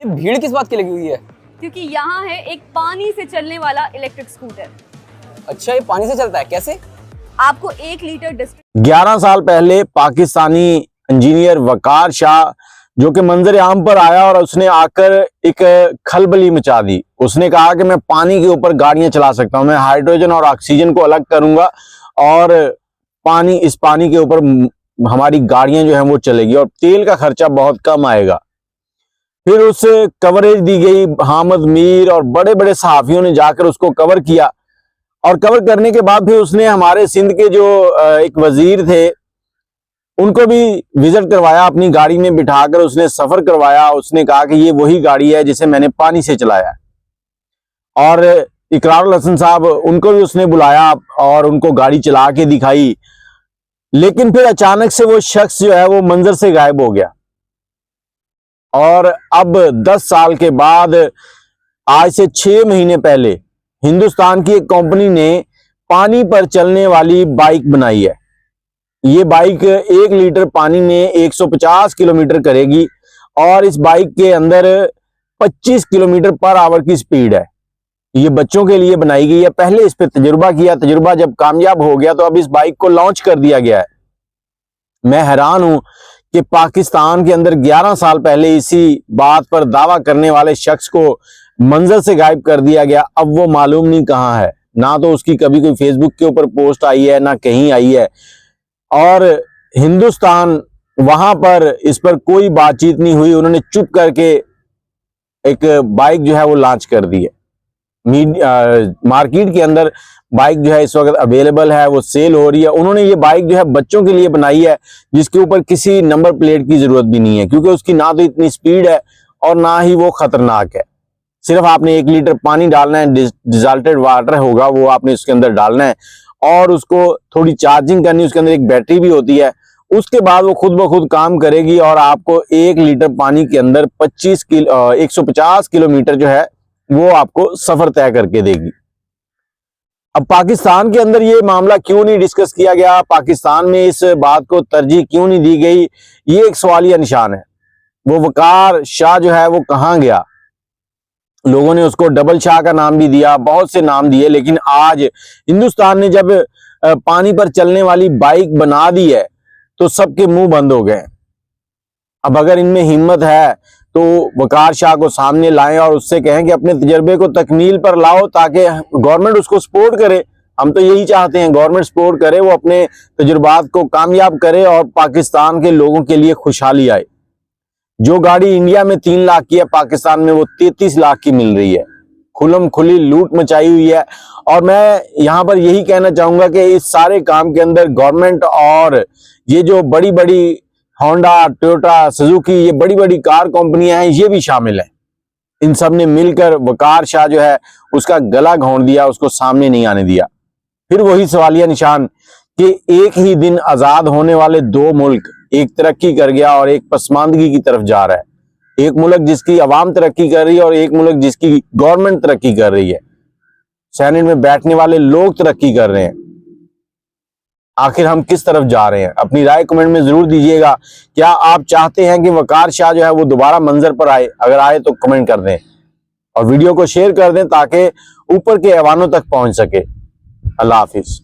ये भीड़ किस बात की लगी हुई है? क्योंकि यहाँ है एक पानी से चलने वाला इलेक्ट्रिक स्कूटर। अच्छा, ये पानी से चलता है, कैसे? आपको 1 लीटर 11 साल पहले पाकिस्तानी इंजीनियर वकार शाह जो कि मंजर आम पर आया और उसने आकर एक खलबली मचा दी। उसने कहा कि मैं पानी के ऊपर गाड़ियां चला सकता हूं, मैं हाइड्रोजन और ऑक्सीजन को अलग करूंगा और इस पानी के ऊपर हमारी गाड़ियां जो हैं वो चलेगी और तेल का खर्चा बहुत कम आएगा। फिर उस कवरेज दी गई, हामिद मीर और बड़े बड़े सहाफियों ने जाकर उसको कवर किया और कवर करने के बाद फिर उसने हमारे सिंध के जो एक वजीर थे उनको भी विजिट करवाया, अपनी गाड़ी में बिठाकर उसने सफर करवाया। उसने कहा कि ये वही गाड़ी है जिसे मैंने पानी से चलाया। और इकरारुल हसन साहब, उनको भी उसने बुलाया और उनको गाड़ी चला के दिखाई। लेकिन फिर अचानक से वो शख्स जो है वो मंजर से गायब हो गया। और अब 10 साल के बाद, आज से 6 महीने पहले, हिंदुस्तान की एक कंपनी ने पानी पर चलने वाली बाइक बनाई है। ये बाइक 1 लीटर पानी में 150 किलोमीटर करेगी और इस बाइक के अंदर 25 किलोमीटर पर आवर की स्पीड है। ये बच्चों के लिए बनाई गई है। पहले इस पे तजुर्बा किया, तजुर्बा जब कामयाब हो गया तो अब इस बाइक को लॉन्च कर दिया गया है। मैं हैरान हूं कि पाकिस्तान के अंदर 11 साल पहले इसी बात पर दावा करने वाले शख्स को मंजर से गायब कर दिया गया। अब वो मालूम नहीं कहां है, ना तो उसकी कभी कोई फेसबुक के ऊपर पोस्ट आई है, ना कहीं आई है। और हिंदुस्तान, वहां पर इस पर कोई बातचीत नहीं हुई। उन्होंने चुप करके एक बाइक जो है वो लॉन्च कर दी है। मार्केट के अंदर बाइक जो है इस वक्त अवेलेबल है, वो सेल हो रही है। उन्होंने ये बाइक जो है बच्चों के लिए बनाई है, जिसके ऊपर किसी नंबर प्लेट की जरूरत भी नहीं है, क्योंकि उसकी ना तो इतनी स्पीड है और ना ही वो खतरनाक है। सिर्फ आपने 1 लीटर पानी डालना है, डिसॉल्टेड वाटर होगा वो आपने उसके अंदर डालना है और उसको थोड़ी चार्जिंग करनी, उसके अंदर एक बैटरी भी होती है। उसके बाद वो खुद ब खुद काम करेगी और आपको 1 लीटर पानी के अंदर 150 किलोमीटर जो है वो आपको सफर तय करके देगी। अब पाकिस्तान के अंदर ये मामला क्यों नहीं डिस्कस किया गया, पाकिस्तान में इस बात को तरजीह क्यों नहीं दी गई, ये एक सवालिया निशान है। वो वकार शाह जो है वो कहां गया? लोगों ने उसको डबल शाह का नाम भी दिया, बहुत से नाम दिए, लेकिन आज हिंदुस्तान ने जब पानी पर चलने वाली बाइक बना दी है तो सबके मुंह बंद हो गए। अब अगर इनमें हिम्मत है तो वकार शाह को सामने लाएं और उससे कहें कि अपने तजर्बे को तकमील पर लाओ, ताकि गवर्नमेंट उसको सपोर्ट करे। हम तो यही चाहते हैं, गवर्नमेंट सपोर्ट करे, वो अपने तजुर्बात को कामयाब करे और पाकिस्तान के लोगों के लिए खुशहाली आए। जो गाड़ी इंडिया में 3 लाख की है, पाकिस्तान में वो 33 लाख की मिल रही है। खुलम खुली लूट मचाई हुई है। और मैं यहां पर यही कहना चाहूंगा कि इस सारे काम के अंदर गवर्नमेंट और ये जो बड़ी बड़ी होंडा, टोयोटा, सुजुकी, ये बड़ी बड़ी कार कंपनियां हैं, ये भी शामिल हैं। इन सब ने मिलकर वकार शाह जो है उसका गला घोंट दिया, उसको सामने नहीं आने दिया। फिर वही सवालिया निशान कि एक ही दिन आजाद होने वाले 2 मुल्क, एक तरक्की कर गया और एक पसमानदगी की तरफ जा रहा है। एक मुल्क जिसकी आवाम तरक्की कर रही है और एक मुल्क जिसकी गवर्नमेंट तरक्की कर रही है। सेनेट में बैठने वाले लोग तरक्की कर रहे हैं। आखिर हम किस तरफ जा रहे हैं? अपनी राय कमेंट में जरूर दीजिएगा। क्या आप चाहते हैं कि वकार शाह जो है वो दोबारा मंजर पर आए? अगर आए तो कमेंट कर दें और वीडियो को शेयर कर दें ताकि ऊपर के ऐवानों तक पहुंच सके। अल्लाह हाफिज।